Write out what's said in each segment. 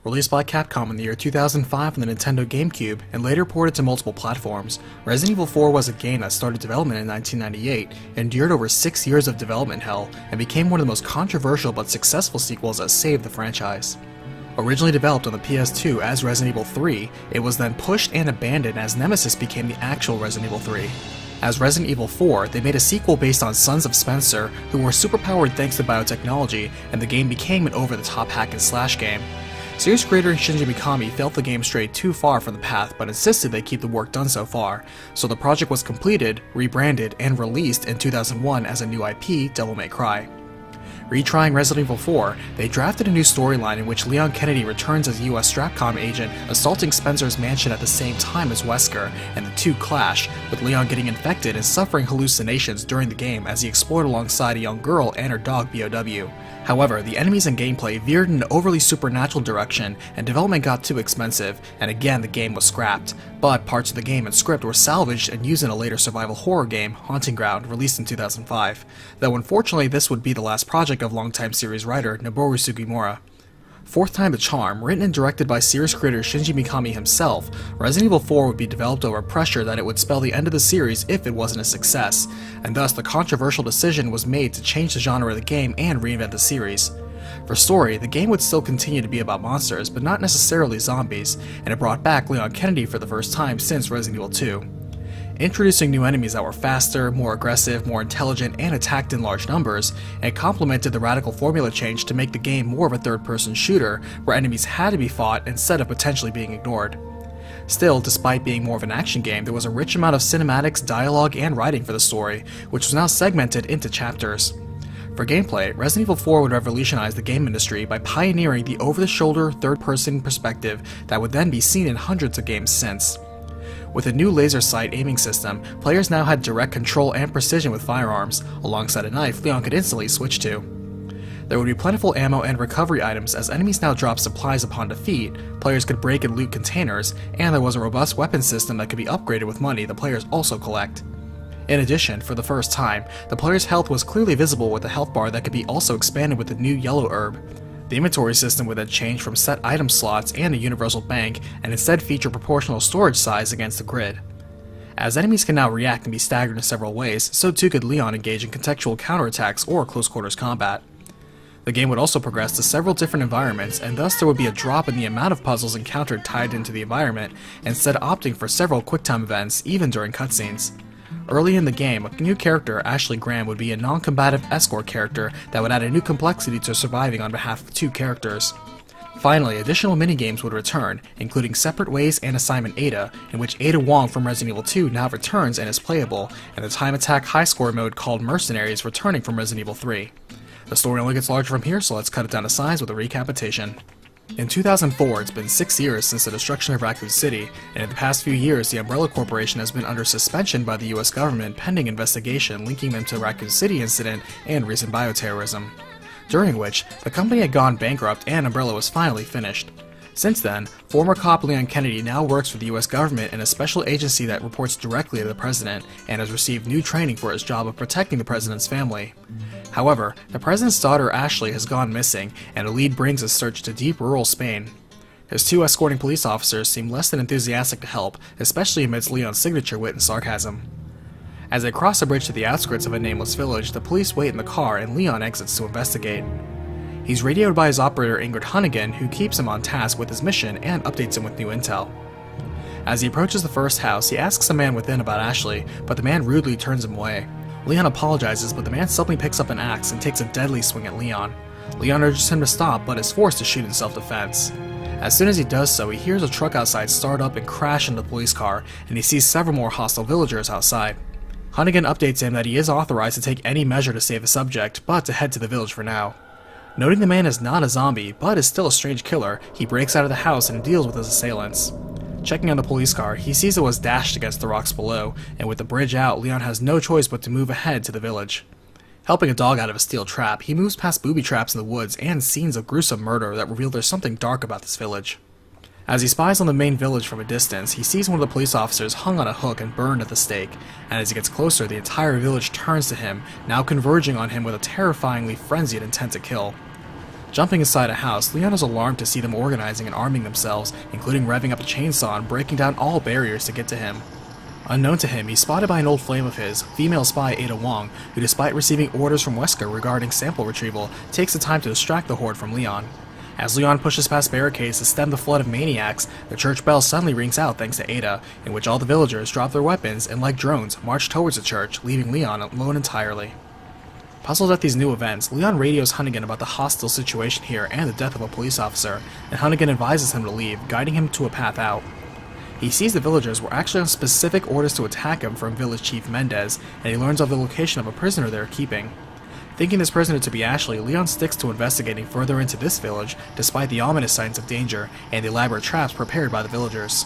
Released by Capcom in the year 2005 on the Nintendo GameCube and later ported to multiple platforms, Resident Evil 4 was a game that started development in 1998, endured over 6 years of development hell, and became one of the most controversial but successful sequels that saved the franchise. Originally developed on the PS2 as Resident Evil 3, it was then pushed and abandoned as Nemesis became the actual Resident Evil 3. As Resident Evil 4, they made a sequel based on Sons of Spencer, who were superpowered thanks to biotechnology, and the game became an over-the-top hack-and-slash game. Series creator Shinji Mikami felt the game strayed too far from the path but insisted they keep the work done so far, so the project was completed, rebranded, and released in 2001 as a new IP, Devil May Cry. Retrying Resident Evil 4, they drafted a new storyline in which Leon Kennedy returns as a US Stratcom agent, assaulting Spencer's mansion at the same time as Wesker, and the two clash, with Leon getting infected and suffering hallucinations during the game as he explored alongside a young girl and her dog BOW. However, the enemies and gameplay veered in an overly supernatural direction, and development got too expensive, and again the game was scrapped, but parts of the game and script were salvaged and used in a later survival horror game, Haunting Ground, released in 2005, though unfortunately this would be the last project of longtime series writer Noboru Sugimura. Fourth time the charm, written and directed by series creator Shinji Mikami himself, Resident Evil 4 would be developed over pressure that it would spell the end of the series if it wasn't a success, and thus the controversial decision was made to change the genre of the game and reinvent the series. For story, the game would still continue to be about monsters, but not necessarily zombies, and it brought back Leon Kennedy for the first time since Resident Evil 2. Introducing new enemies that were faster, more aggressive, more intelligent, and attacked in large numbers, and complemented the radical formula change to make the game more of a third-person shooter, where enemies had to be fought instead of potentially being ignored. Still, despite being more of an action game, there was a rich amount of cinematics, dialogue, and writing for the story, which was now segmented into chapters. For gameplay, Resident Evil 4 would revolutionize the game industry by pioneering the over-the-shoulder, third-person perspective that would then be seen in hundreds of games since. With a new laser sight aiming system, players now had direct control and precision with firearms, alongside a knife Leon could instantly switch to. There would be plentiful ammo and recovery items as enemies now dropped supplies upon defeat, players could break and loot containers, and there was a robust weapon system that could be upgraded with money the players also collect. In addition, for the first time, the player's health was clearly visible with a health bar that could be also expanded with the new yellow herb. The inventory system would then change from set item slots and a universal bank, and instead feature proportional storage size against the grid. As enemies can now react and be staggered in several ways, so too could Leon engage in contextual counterattacks or close quarters combat. The game would also progress to several different environments, and thus there would be a drop in the amount of puzzles encountered tied into the environment, instead opting for several QuickTime events even during cutscenes. Early in the game, a new character, Ashley Graham, would be a non-combative escort character that would add a new complexity to surviving on behalf of two characters. Finally, additional minigames would return, including Separate Ways and Assignment Ada, in which Ada Wong from Resident Evil 2 now returns and is playable, and the time attack high score mode called Mercenaries returning from Resident Evil 3. The story only gets larger from here, so let's cut it down to size with a recapitation. In 2004, it's been 6 years since the destruction of Raccoon City, and in the past few years, the Umbrella Corporation has been under suspension by the US government pending investigation linking them to the Raccoon City incident and recent bioterrorism, during which the company had gone bankrupt and Umbrella was finally finished. Since then, former cop Leon Kennedy now works for the US government in a special agency that reports directly to the president and has received new training for his job of protecting the president's family. However, the president's daughter Ashley has gone missing, and a lead brings a search to deep rural Spain. His two escorting police officers seem less than enthusiastic to help, especially amidst Leon's signature wit and sarcasm. As they cross a bridge to the outskirts of a nameless village, the police wait in the car and Leon exits to investigate. He's radioed by his operator Ingrid Hunnigan, who keeps him on task with his mission and updates him with new intel. As he approaches the first house, he asks the man within about Ashley, but the man rudely turns him away. Leon apologizes, but the man suddenly picks up an axe and takes a deadly swing at Leon. Leon urges him to stop, but is forced to shoot in self-defense. As soon as he does so, he hears a truck outside start up and crash into the police car, and he sees several more hostile villagers outside. Hunnigan updates him that he is authorized to take any measure to save the subject, but to head to the village for now. Noting the man is not a zombie, but is still a strange killer, he breaks out of the house and deals with his assailants. Checking on the police car, he sees it was dashed against the rocks below, and with the bridge out, Leon has no choice but to move ahead to the village. Helping a dog out of a steel trap, he moves past booby traps in the woods and scenes of gruesome murder that reveal there's something dark about this village. As he spies on the main village from a distance, he sees one of the police officers hung on a hook and burned at the stake, and as he gets closer, the entire village turns to him, now converging on him with a terrifyingly frenzied intent to kill. Jumping inside a house, Leon is alarmed to see them organizing and arming themselves, including revving up a chainsaw and breaking down all barriers to get to him. Unknown to him, he's spotted by an old flame of his, female spy Ada Wong, who despite receiving orders from Wesker regarding sample retrieval, takes the time to distract the horde from Leon. As Leon pushes past barricades to stem the flood of maniacs, the church bell suddenly rings out thanks to Ada, in which all the villagers drop their weapons and like drones march towards the church, leaving Leon alone entirely. Puzzled at these new events, Leon radios Hunnigan about the hostile situation here and the death of a police officer, and Hunnigan advises him to leave, guiding him to a path out. He sees the villagers were actually on specific orders to attack him from village chief Mendez, and he learns of the location of a prisoner they are keeping. Thinking this prisoner to be Ashley, Leon sticks to investigating further into this village, despite the ominous signs of danger and the elaborate traps prepared by the villagers.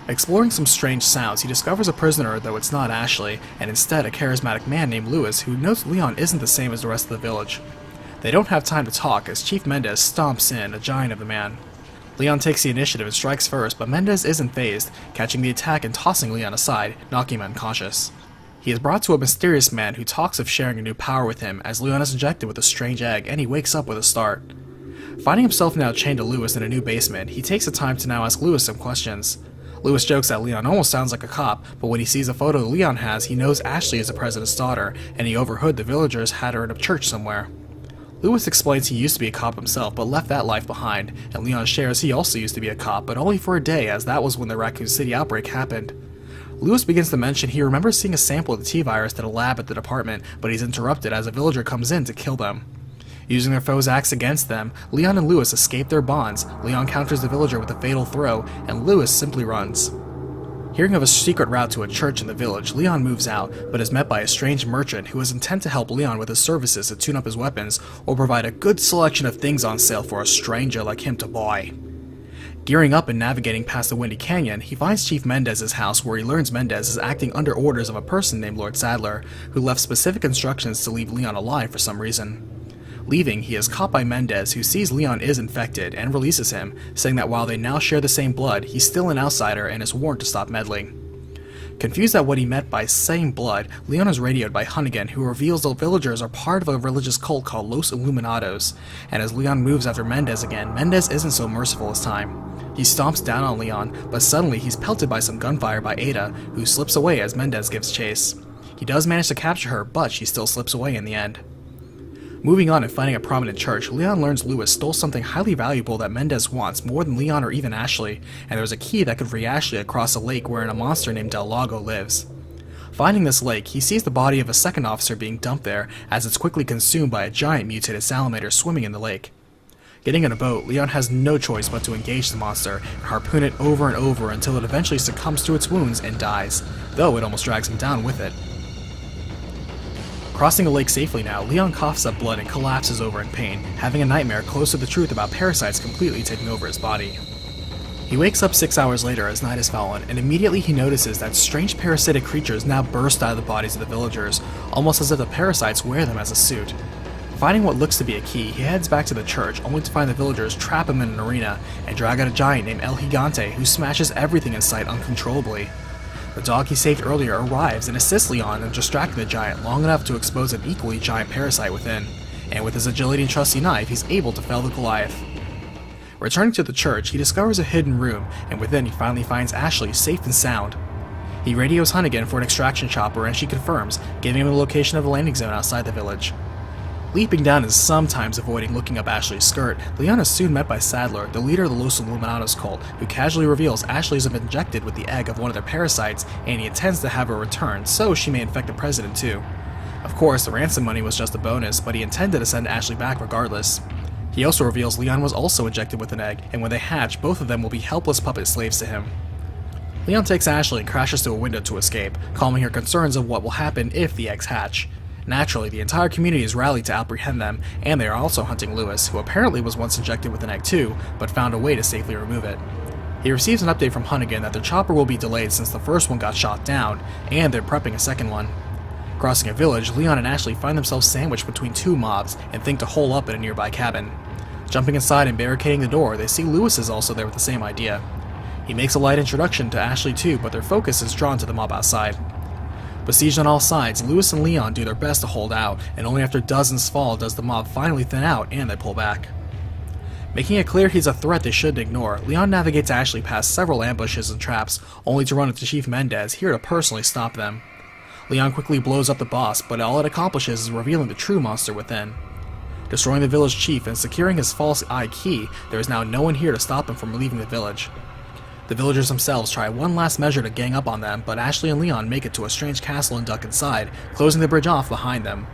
Exploring some strange sounds, he discovers a prisoner, though it's not Ashley, and instead a charismatic man named Lewis, who notes Leon isn't the same as the rest of the village. They don't have time to talk as Chief Mendez stomps in, a giant of a man. Leon takes the initiative and strikes first, but Mendez isn't fazed, catching the attack and tossing Leon aside, knocking him unconscious. He is brought to a mysterious man who talks of sharing a new power with him as Leon is injected with a strange egg, and he wakes up with a start. Finding himself now chained to Lewis in a new basement, he takes the time to now ask Lewis some questions. Lewis jokes that Leon almost sounds like a cop, but when he sees a photo Leon has, he knows Ashley is the president's daughter, and he overheard the villagers had her in a church somewhere. Lewis explains he used to be a cop himself, but left that life behind, and Leon shares he also used to be a cop, but only for a day, as that was when the Raccoon City outbreak happened. Lewis begins to mention he remembers seeing a sample of the T-virus at a lab at the department, but he's interrupted as a villager comes in to kill them. Using their foe's axe against them, Leon and Lewis escape their bonds. Leon counters the villager with a fatal throw, and Lewis simply runs. Hearing of a secret route to a church in the village, Leon moves out, but is met by a strange merchant who is intent to help Leon with his services to tune up his weapons, or provide a good selection of things on sale for a stranger like him to buy. Gearing up and navigating past the Windy Canyon, he finds Chief Mendez's house where he learns Mendez is acting under orders of a person named Lord Sadler, who left specific instructions to leave Leon alive for some reason. Leaving, he is caught by Mendez, who sees Leon is infected and releases him, saying that while they now share the same blood, he's still an outsider and is warned to stop meddling. Confused at what he meant by same blood, Leon is radioed by Hunnigan, who reveals the villagers are part of a religious cult called Los Illuminados, and as Leon moves after Mendez again, Mendez isn't so merciful this time. He stomps down on Leon, but suddenly he's pelted by some gunfire by Ada, who slips away as Mendez gives chase. He does manage to capture her, but she still slips away in the end. Moving on and finding a prominent church, Leon learns Lewis stole something highly valuable that Mendez wants more than Leon or even Ashley, and there's a key that could free Ashley across a lake wherein a monster named Del Lago lives. Finding this lake, he sees the body of a second officer being dumped there as it's quickly consumed by a giant mutated salamander swimming in the lake. Getting in a boat, Leon has no choice but to engage the monster and harpoon it over and over until it eventually succumbs to its wounds and dies, though it almost drags him down with it. Crossing the lake safely now, Leon coughs up blood and collapses over in pain, having a nightmare close to the truth about parasites completely taking over his body. He wakes up 6 hours later as night has fallen, and immediately he notices that strange parasitic creatures now burst out of the bodies of the villagers, almost as if the parasites wear them as a suit. Finding what looks to be a key, he heads back to the church, only to find the villagers trap him in an arena and drag out a giant named El Gigante who smashes everything in sight uncontrollably. The dog he saved earlier arrives and assists Leon in distracting the giant long enough to expose an equally giant parasite within, and with his agility and trusty knife, he's able to fell the Goliath. Returning to the church, he discovers a hidden room, and within he finally finds Ashley safe and sound. He radios Hunnigan for an extraction chopper, and she confirms, giving him the location of the landing zone outside the village. Leaping down and sometimes avoiding looking up Ashley's skirt, Leon is soon met by Sadler, the leader of the Los Illuminados cult, who casually reveals Ashley has been injected with the egg of one of their parasites, and he intends to have her returned, so she may infect the president too. Of course, the ransom money was just a bonus, but he intended to send Ashley back regardless. He also reveals Leon was also injected with an egg, and when they hatch, both of them will be helpless puppet slaves to him. Leon takes Ashley and crashes through a window to escape, calming her concerns of what will happen if the eggs hatch. Naturally, the entire community is rallied to apprehend them, and they are also hunting Lewis, who apparently was once injected with an egg too, but found a way to safely remove it. He receives an update from Hunnigan that their chopper will be delayed since the first one got shot down, and they're prepping a second one. Crossing a village, Leon and Ashley find themselves sandwiched between two mobs and think to hole up in a nearby cabin. Jumping inside and barricading the door, they see Lewis is also there with the same idea. He makes a light introduction to Ashley too, but their focus is drawn to the mob outside. Besieged on all sides, Lewis and Leon do their best to hold out, and only after dozens fall does the mob finally thin out and they pull back. Making it clear he's a threat they shouldn't ignore, Leon navigates Ashley past several ambushes and traps, only to run into Chief Mendez, here to personally stop them. Leon quickly blows up the boss, but all it accomplishes is revealing the true monster within. Destroying the village chief and securing his false eye key, there is now no one here to stop him from leaving the village. The villagers themselves try one last measure to gang up on them, but Ashley and Leon make it to a strange castle and duck inside, closing the bridge off behind them.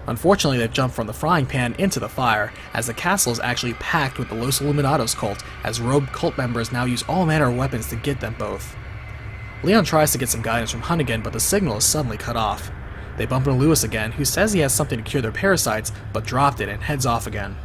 Unfortunately, they've jumped from the frying pan into the fire, as the castle is actually packed with the Los Illuminados cult, as robed cult members now use all manner of weapons to get them both. Leon tries to get some guidance from Hunnigan, but the signal is suddenly cut off. They bump into Lewis again, who says he has something to cure their parasites, but dropped it and heads off again.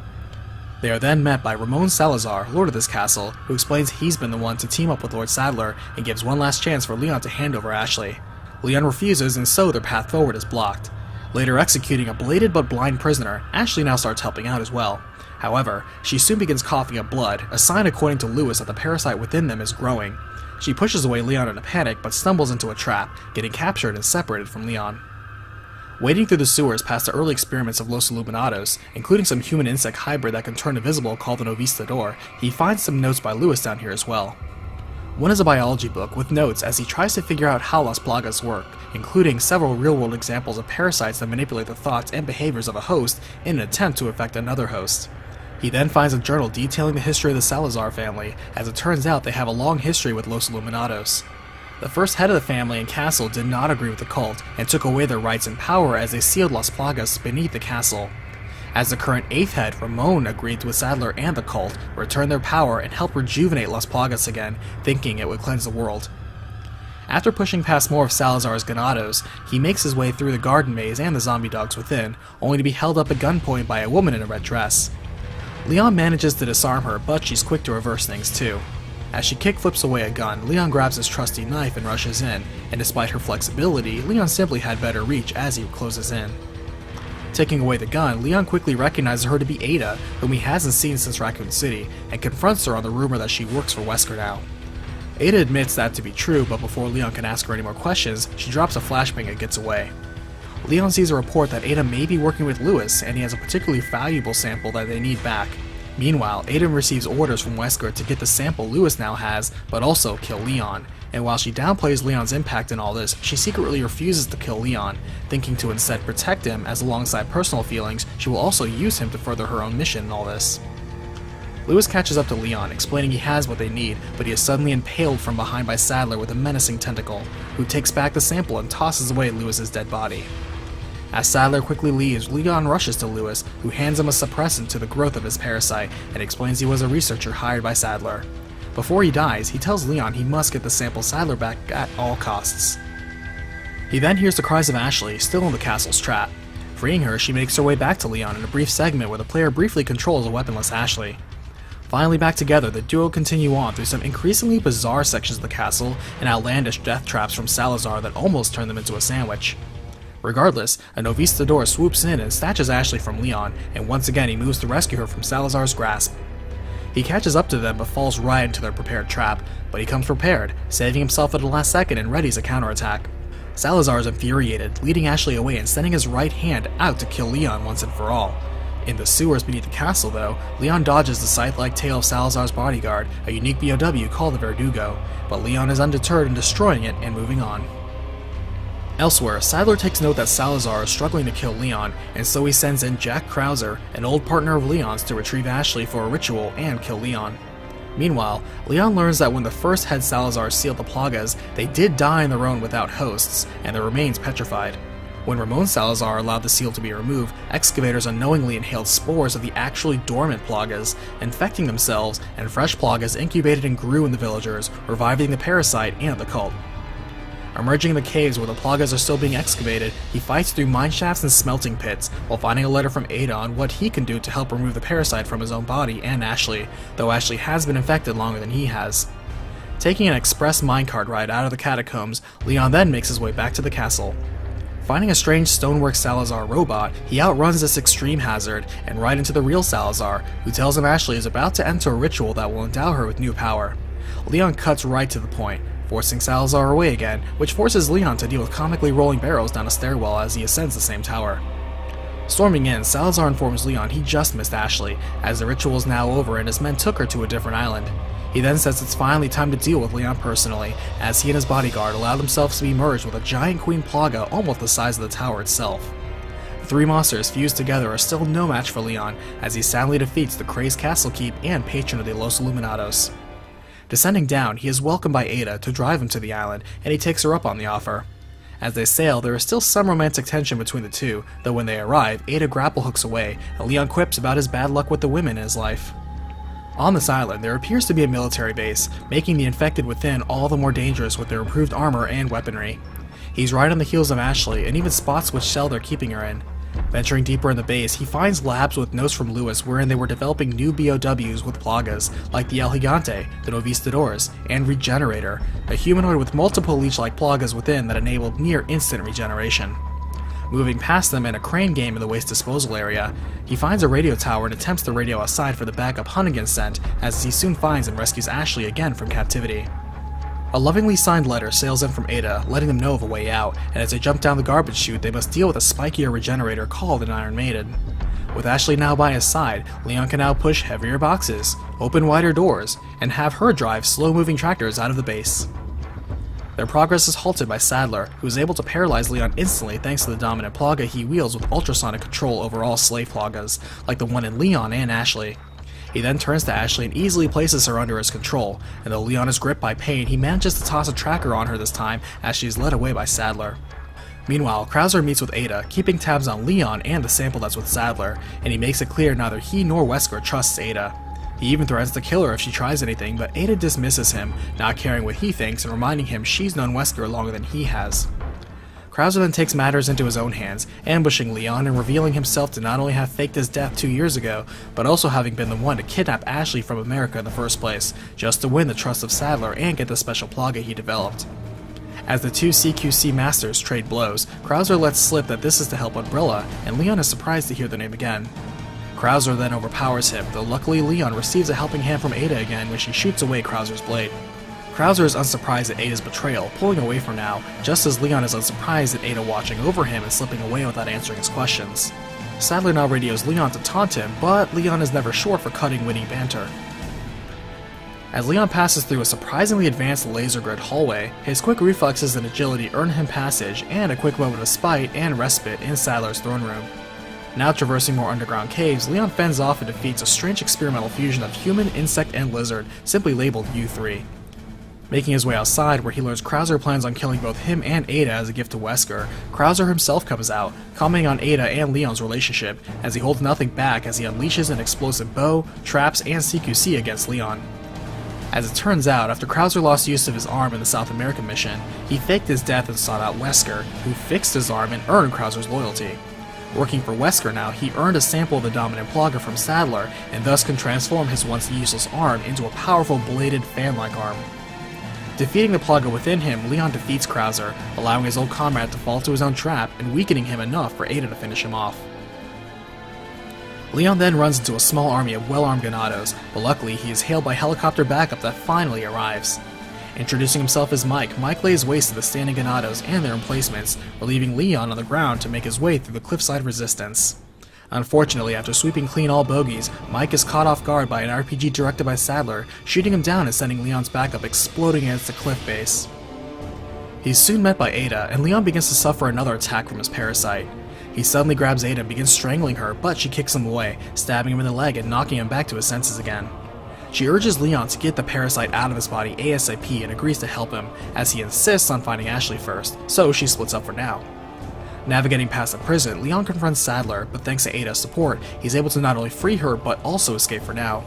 They are then met by Ramon Salazar, lord of this castle, who explains he's been the one to team up with Lord Sadler and gives one last chance for Leon to hand over Ashley. Leon refuses, and so their path forward is blocked. Later executing a bladed but blind prisoner, Ashley now starts helping out as well. However, she soon begins coughing up blood, a sign according to Lewis that the parasite within them is growing. She pushes away Leon in a panic, but stumbles into a trap, getting captured and separated from Leon. Wading through the sewers past the early experiments of Los Illuminados, including some human-insect hybrid that can turn invisible called the Novistador, he finds some notes by Lewis down here as well. One is a biology book with notes as he tries to figure out how Las Plagas work, including several real-world examples of parasites that manipulate the thoughts and behaviors of a host in an attempt to affect another host. He then finds a journal detailing the history of the Salazar family, as it turns out they have a long history with Los Illuminados. The first head of the family and castle did not agree with the cult, and took away their rights and power as they sealed Las Plagas beneath the castle. As the current 8th head, Ramon, agreed with Sadler and the cult, return their power and help rejuvenate Las Plagas again, thinking it would cleanse the world. After pushing past more of Salazar's ganados, he makes his way through the garden maze and the zombie dogs within, only to be held up at gunpoint by a woman in a red dress. Leon manages to disarm her, but she's quick to reverse things too. As she kickflips away a gun, Leon grabs his trusty knife and rushes in, and despite her flexibility, Leon simply had better reach as he closes in. Taking away the gun, Leon quickly recognizes her to be Ada, whom he hasn't seen since Raccoon City, and confronts her on the rumor that she works for Wesker now. Ada admits that to be true, but before Leon can ask her any more questions, she drops a flashbang and gets away. Leon sees a report that Ada may be working with Lewis, and he has a particularly valuable sample that they need back. Meanwhile, Ada receives orders from Wesker to get the sample Lewis now has, but also kill Leon. And while she downplays Leon's impact in all this, she secretly refuses to kill Leon, thinking to instead protect him, as alongside personal feelings, she will also use him to further her own mission in all this. Lewis catches up to Leon, explaining he has what they need, but he is suddenly impaled from behind by Sadler with a menacing tentacle, who takes back the sample and tosses away Lewis's dead body. As Sadler quickly leaves, Leon rushes to Lewis, who hands him a suppressant to the growth of his parasite, and explains he was a researcher hired by Sadler. Before he dies, he tells Leon he must get the sample Sadler back at all costs. He then hears the cries of Ashley, still in the castle's trap. Freeing her, she makes her way back to Leon in a brief segment where the player briefly controls a weaponless Ashley. Finally back together, the duo continue on through some increasingly bizarre sections of the castle and outlandish death traps from Salazar that almost turn them into a sandwich. Regardless, a Novistador swoops in and snatches Ashley from Leon, and once again he moves to rescue her from Salazar's grasp. He catches up to them but falls right into their prepared trap, but he comes prepared, saving himself at the last second and readies a counterattack. Salazar is infuriated, leading Ashley away and sending his right hand out to kill Leon once and for all. In the sewers beneath the castle though, Leon dodges the scythe-like tail of Salazar's bodyguard, a unique BOW called the Verdugo, but Leon is undeterred in destroying it and moving on. Elsewhere, Sadler takes note that Salazar is struggling to kill Leon, and so he sends in Jack Krauser, an old partner of Leon's, to retrieve Ashley for a ritual and kill Leon. Meanwhile, Leon learns that when the first head Salazar sealed the Plagas, they did die on their own without hosts, and their remains petrified. When Ramon Salazar allowed the seal to be removed, excavators unknowingly inhaled spores of the actually dormant Plagas, infecting themselves, and fresh Plagas incubated and grew in the villagers, reviving the parasite and the cult. Emerging in the caves where the Plagas are still being excavated, he fights through mineshafts and smelting pits, while finding a letter from Ada on what he can do to help remove the parasite from his own body and Ashley, though Ashley has been infected longer than he has. Taking an express minecart ride out of the catacombs, Leon then makes his way back to the castle. Finding a strange stonework Salazar robot, he outruns this extreme hazard and right into the real Salazar, who tells him Ashley is about to enter a ritual that will endow her with new power. Leon cuts right to the point, forcing Salazar away again, which forces Leon to deal with comically rolling barrels down a stairwell as he ascends the same tower. Storming in, Salazar informs Leon he just missed Ashley, as the ritual is now over and his men took her to a different island. He then says it's finally time to deal with Leon personally, as he and his bodyguard allow themselves to be merged with a giant queen plaga almost the size of the tower itself. The three monsters fused together are still no match for Leon, as he soundly defeats the crazed castle keep and patron of the Los Illuminados. Descending down, he is welcomed by Ada to drive him to the island, and he takes her up on the offer. As they sail, there is still some romantic tension between the two, though when they arrive, Ada grapple hooks away, and Leon quips about his bad luck with the women in his life. On this island, there appears to be a military base, making the infected within all the more dangerous with their improved armor and weaponry. He's right on the heels of Ashley, and even spots which cell they're keeping her in. Venturing deeper in the base, he finds labs with notes from Lewis wherein they were developing new BOWs with plagas, like the El Gigante, the Novistadores, and Regenerator, a humanoid with multiple leech-like plagas within that enabled near-instant regeneration. Moving past them in a crane game in the waste disposal area, he finds a radio tower and attempts to radio outside for the backup Hunnigan sent, as he soon finds and rescues Ashley again from captivity. A lovingly signed letter sails in from Ada, letting them know of a way out, and as they jump down the garbage chute, they must deal with a spikier regenerator called an Iron Maiden. With Ashley now by his side, Leon can now push heavier boxes, open wider doors, and have her drive slow-moving tractors out of the base. Their progress is halted by Sadler, who is able to paralyze Leon instantly thanks to the dominant plaga he wields with ultrasonic control over all slave plagas, like the one in Leon and Ashley. He then turns to Ashley and easily places her under his control, and though Leon is gripped by pain, he manages to toss a tracker on her this time as she is led away by Sadler. Meanwhile, Krauser meets with Ada, keeping tabs on Leon and the sample that's with Sadler, and he makes it clear neither he nor Wesker trusts Ada. He even threatens to kill her if she tries anything, but Ada dismisses him, not caring what he thinks and reminding him she's known Wesker longer than he has. Krauser then takes matters into his own hands, ambushing Leon and revealing himself to not only have faked his death 2 years ago, but also having been the one to kidnap Ashley from America in the first place, just to win the trust of Sadler and get the special plaga he developed. As the two CQC masters trade blows, Krauser lets slip that this is to help Umbrella, and Leon is surprised to hear their name again. Krauser then overpowers him, though luckily Leon receives a helping hand from Ada again when she shoots away Krauser's blade. Krauser is unsurprised at Ada's betrayal, pulling away from now, just as Leon is unsurprised at Ada watching over him and slipping away without answering his questions. Sadler now radios Leon to taunt him, but Leon is never short for cutting witty banter. As Leon passes through a surprisingly advanced laser grid hallway, his quick reflexes and agility earn him passage and a quick moment of spite and respite in Sadler's throne room. Now traversing more underground caves, Leon fends off and defeats a strange experimental fusion of human, insect, and lizard, simply labeled U3. Making his way outside, where he learns Krauser plans on killing both him and Ada as a gift to Wesker, Krauser himself comes out, commenting on Ada and Leon's relationship, as he holds nothing back as he unleashes an explosive bow, traps, and CQC against Leon. As it turns out, after Krauser lost use of his arm in the South American mission, he faked his death and sought out Wesker, who fixed his arm and earned Krauser's loyalty. Working for Wesker now, he earned a sample of the dominant plaga from Sadler, and thus can transform his once useless arm into a powerful bladed fan-like arm. Defeating the plaga within him, Leon defeats Krauser, allowing his old comrade to fall to his own trap and weakening him enough for Ada to finish him off. Leon then runs into a small army of well-armed Ganados, but luckily he is hailed by helicopter backup that finally arrives. Introducing himself as Mike lays waste to the standing Ganados and their emplacements, relieving Leon on the ground to make his way through the cliffside resistance. Unfortunately, after sweeping clean all bogeys, Mike is caught off guard by an RPG directed by Sadler, shooting him down and sending Leon's backup exploding against the cliff base. He's soon met by Ada, and Leon begins to suffer another attack from his parasite. He suddenly grabs Ada and begins strangling her, but she kicks him away, stabbing him in the leg and knocking him back to his senses again. She urges Leon to get the parasite out of his body ASAP and agrees to help him, as he insists on finding Ashley first, so she splits up for now. Navigating past the prison, Leon confronts Sadler, but thanks to Ada's support, he's able to not only free her, but also escape for now.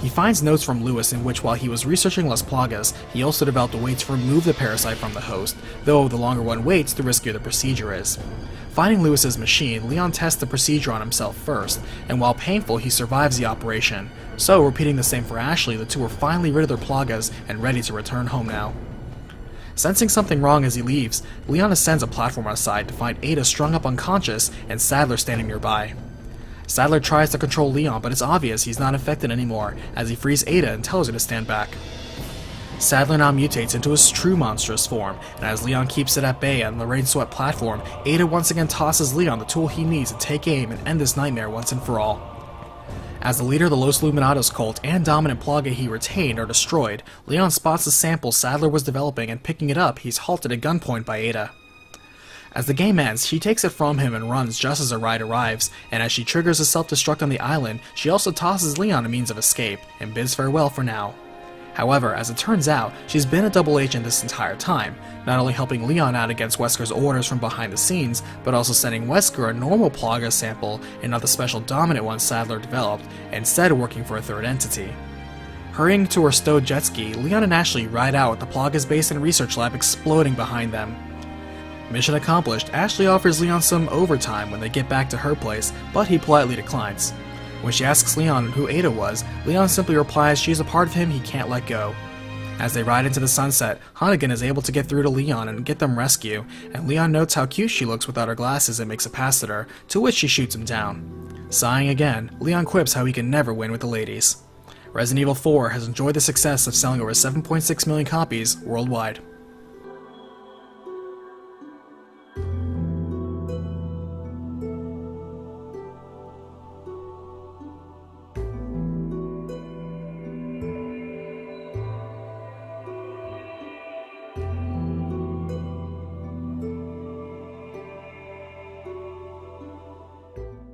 He finds notes from Lewis in which while he was researching Las Plagas, he also developed a way to remove the parasite from the host, though the longer one waits, the riskier the procedure is. Finding Lewis's machine, Leon tests the procedure on himself first, and while painful, he survives the operation. So, repeating the same for Ashley, the two are finally rid of their plagas and ready to return home now. Sensing something wrong as he leaves, Leon ascends a platform outside to find Ada strung up unconscious and Sadler standing nearby. Sadler tries to control Leon, but it's obvious he's not infected anymore, as he frees Ada and tells her to stand back. Sadler now mutates into his true monstrous form, and as Leon keeps it at bay on the rain-swept platform, Ada once again tosses Leon the tool he needs to take aim and end this nightmare once and for all. As the leader of the Los Luminados cult and dominant Plaga he retained are destroyed, Leon spots the sample Sadler was developing, and picking it up, he's halted at gunpoint by Ada. As the game ends, she takes it from him and runs just as her ride arrives, and as she triggers a self-destruct on the island, she also tosses Leon a means of escape, and bids farewell for now. However, as it turns out, she's been a double agent this entire time, not only helping Leon out against Wesker's orders from behind the scenes, but also sending Wesker a normal Plaga sample and not the special dominant one Sadler developed, instead working for a third entity. Hurrying to her stowed jet ski, Leon and Ashley ride out with the Plaga's base and research lab exploding behind them. Mission accomplished, Ashley offers Leon some overtime when they get back to her place, but he politely declines. When she asks Leon who Ada was, Leon simply replies she's a part of him he can't let go. As they ride into the sunset, Hannigan is able to get through to Leon and get them rescue, and Leon notes how cute she looks without her glasses and makes a pass at her, to which she shoots him down. Sighing again, Leon quips how he can never win with the ladies. Resident Evil 4 has enjoyed the success of selling over 7.6 million copies worldwide.